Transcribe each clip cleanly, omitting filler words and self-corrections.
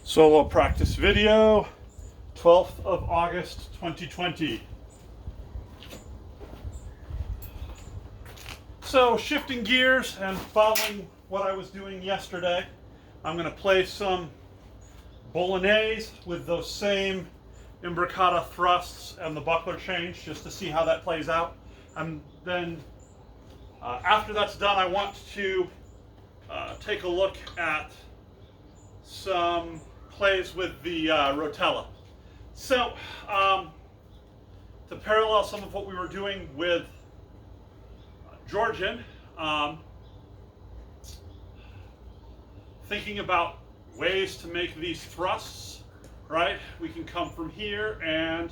Solo practice video, 12th of August 2020. So shifting gears and following what I was doing yesterday, I'm going to play some bolognese with those same imbricata thrusts and the buckler change just to see how that plays out. And then after that's done, I want to take a look at some plays with the Rotella. So, to parallel some of what we were doing with Georgian, thinking about ways to make these thrusts, right? We can come from here and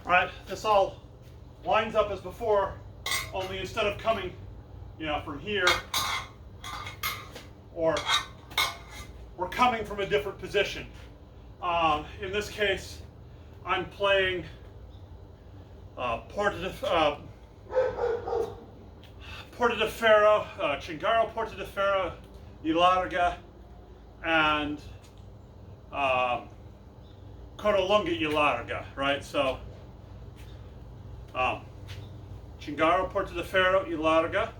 right, this all lines up as before, only instead of coming, from here, or we're coming from a different position. In this case, I'm playing Porta di Ferro, Cingaro Porta di Ferro, e Larga, and Codalunga e Larga, right? So, Cingaro Porta di Ferro e Larga,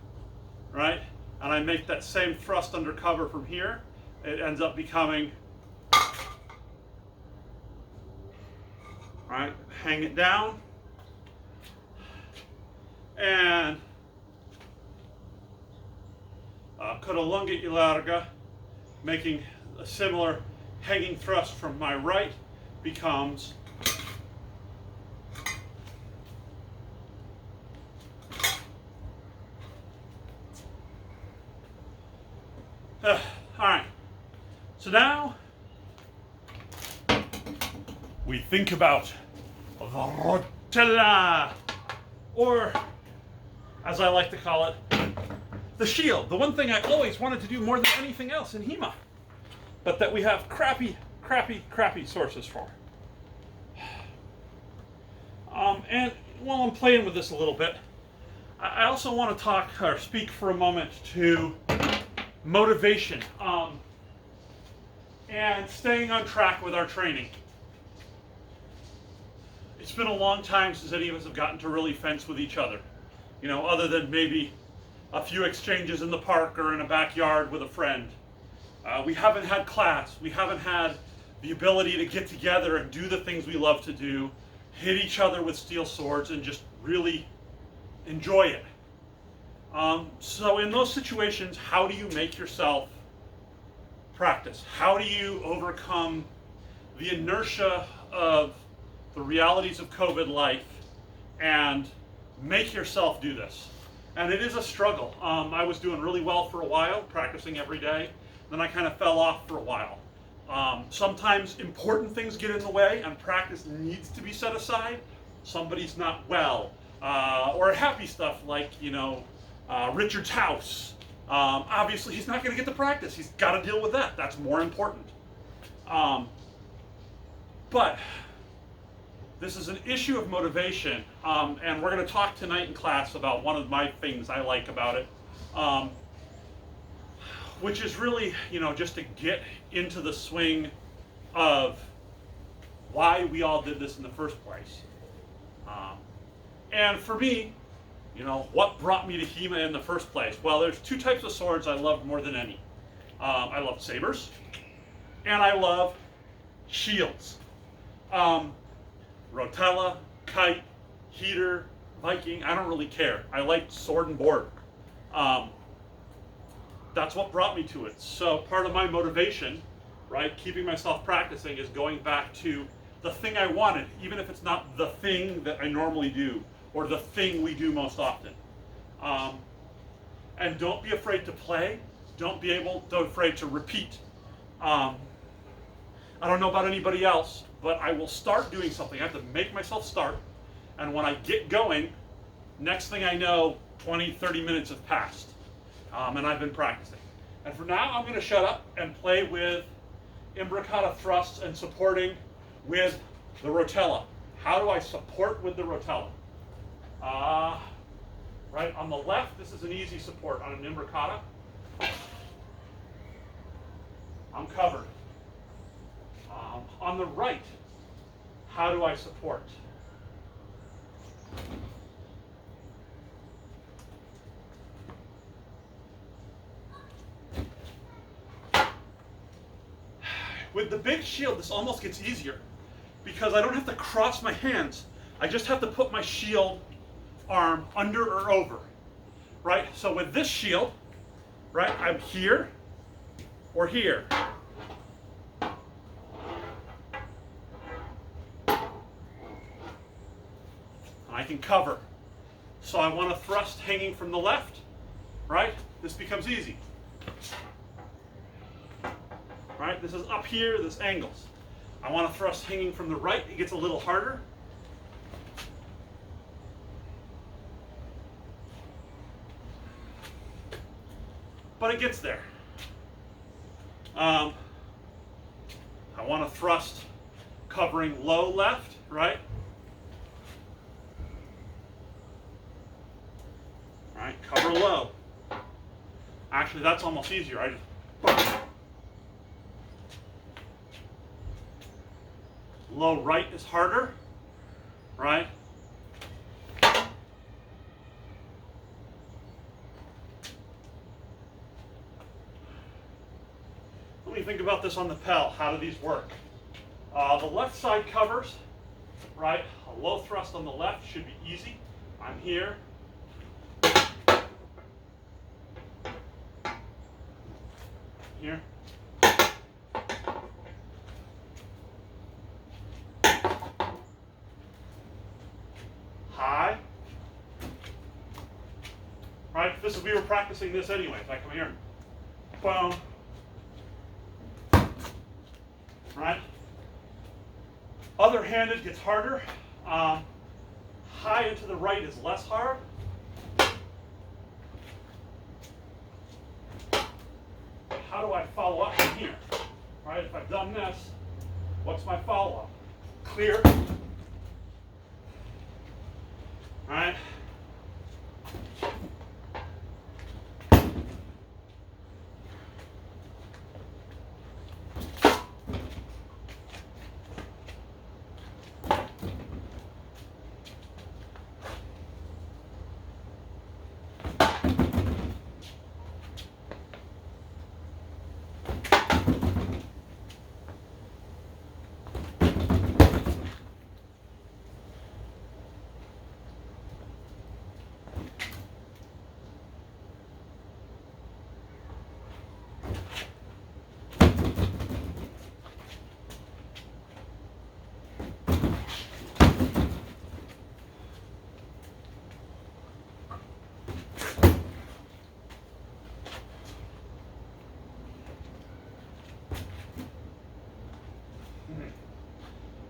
right? And I make that same thrust under cover from here. It ends up becoming, right? Hang it down, and Codalunga e Larga, making a similar hanging thrust from my right, becomes all right. So now we think about the Rotella, or as I like to call it, the shield. The one thing I always wanted to do more than anything else in HEMA, but that we have crappy sources for. And while I'm playing with this a little bit, I also want to talk or speak for a moment to motivation and staying on track with our training. It's been a long time since any of us have gotten to really fence with each other, other than maybe a few exchanges in the park or in a backyard with a friend. We haven't had class. We haven't had the ability to get together and do the things we love to do, hit each other with steel swords, and just really enjoy it. So in those situations, how do you make yourself practice? How do you overcome the inertia of the realities of COVID life and make yourself do this? And it is a struggle. I was doing really well for a while, practicing every day. Then I kind of fell off for a while. Sometimes important things get in the way and practice needs to be set aside. Somebody's not well, or happy stuff like, Richard's house. Obviously, he's not going to get the practice. He's got to deal with that. That's more important. But this is an issue of motivation, and we're going to talk tonight in class about one of my things I like about it, which is really, just to get into the swing of why we all did this in the first place. And for me, what brought me to HEMA in the first place? Well, there's two types of swords I love more than any. I love sabers, and I love shields. Rotella, kite, heater, Viking, I don't really care. I like sword and board. That's what brought me to it. So part of my motivation, right, keeping myself practicing, is going back to the thing I wanted, even if it's not the thing that I normally do, or the thing we do most often. And don't be afraid to play. Don't be afraid to repeat. I don't know about anybody else, but I will start doing something. I have to make myself start, and when I get going, next thing I know, 20, 30 minutes have passed, and I've been practicing. And for now, I'm going to shut up and play with imbricata thrusts and supporting with the Rotella. How do I support with the Rotella? Right on the left, this is an easy support on an imbricata. I'm covered. On the right, how do I support? With the big shield, this almost gets easier because I don't have to cross my hands. I just have to put my shield arm under or over, right? So with this shield, right, I'm here or here. I can cover. So I want a thrust hanging from the left, right? This becomes easy. Right? This is up here, this angles. I want a thrust hanging from the right. It gets a little harder. But it gets there. I want a thrust covering low left, right? Right, cover low. Actually, that's almost easier. I just boom. Low right is harder, right? Let me think about this on the Pell. How do these work? The left side covers, right? A low thrust on the left should be easy. I'm here. Here. High. Right? This is, we were practicing this anyway. If I come here, boom. Right? Other handed gets harder. High and to the right is less hard. How do I follow up from here? Right? If I've done this, what's my follow-up? Clear. Right?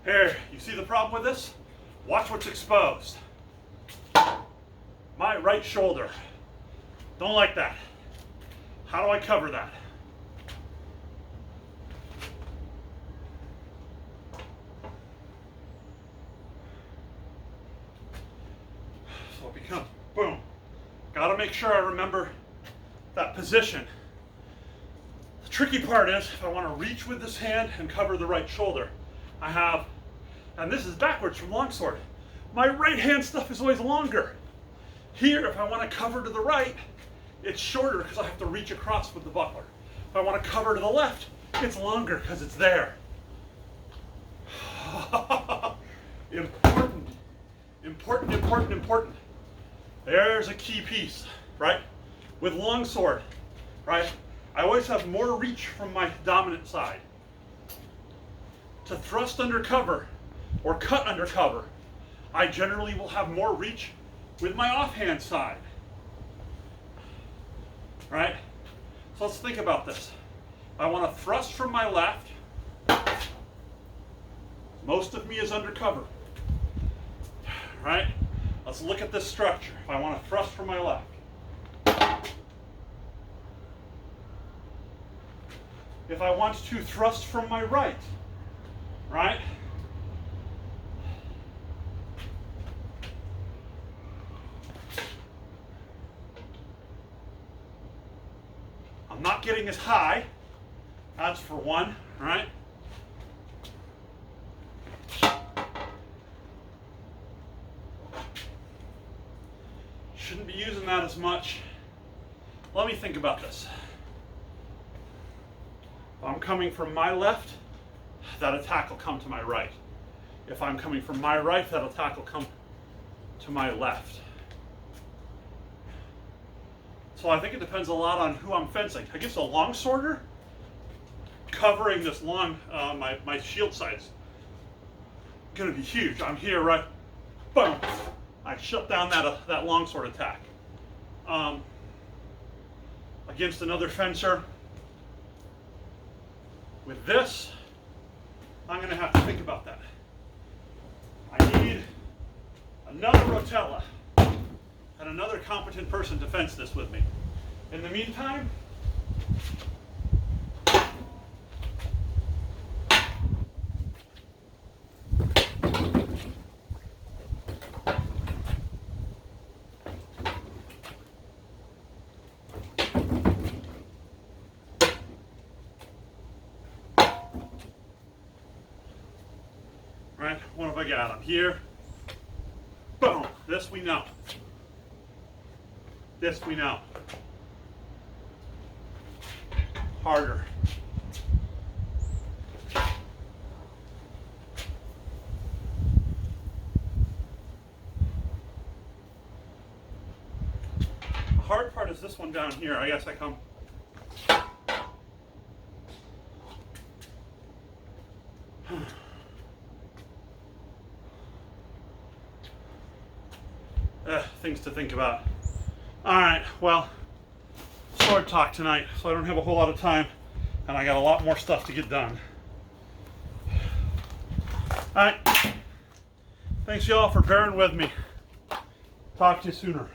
Here, you see the problem with this? Watch what's exposed. My right shoulder. Don't like that. How do I cover that? So it becomes boom. Gotta make sure I remember that position. The tricky part is if I want to reach with this hand and cover the right shoulder, I have, and this is backwards from longsword, my right hand stuff is always longer. Here, if I want to cover to the right, it's shorter because I have to reach across with the buckler. If I want to cover to the left, it's longer because it's there. Important, important, important, important. There's a key piece, right? With longsword, right? I always have more reach from my dominant side. To thrust under cover or cut under cover, I generally will have more reach with my offhand side. Right? So let's think about this. I want to thrust from my left, Most of me is undercover. Right? Let's look at this structure. If I want to thrust from my left. If I want to thrust from my right, right? I'm not getting as high. That's for one, right? Shouldn't be using that as much. Let me think about this. If I'm coming from my left, that attack will come to my right. If I'm coming from my right, that attack will come to my left. So I think it depends a lot on who I'm fencing. I guess a longsworder covering this long, my shield side's gonna be huge. I'm here, right? Boom! I shut down that longsword attack. Against another fencer, with this, I'm going to have to think about that. I need another Rotella and another competent person to fence this with me. In the meantime, right, what have I got? I'm here. Boom. This we know. This we know. Harder. The hard part is this one down here. I guess I come. Things to think about. Alright, well, sword talk tonight, so I don't have a whole lot of time, and I got a lot more stuff to get done. Alright, thanks y'all for bearing with me. Talk to you sooner.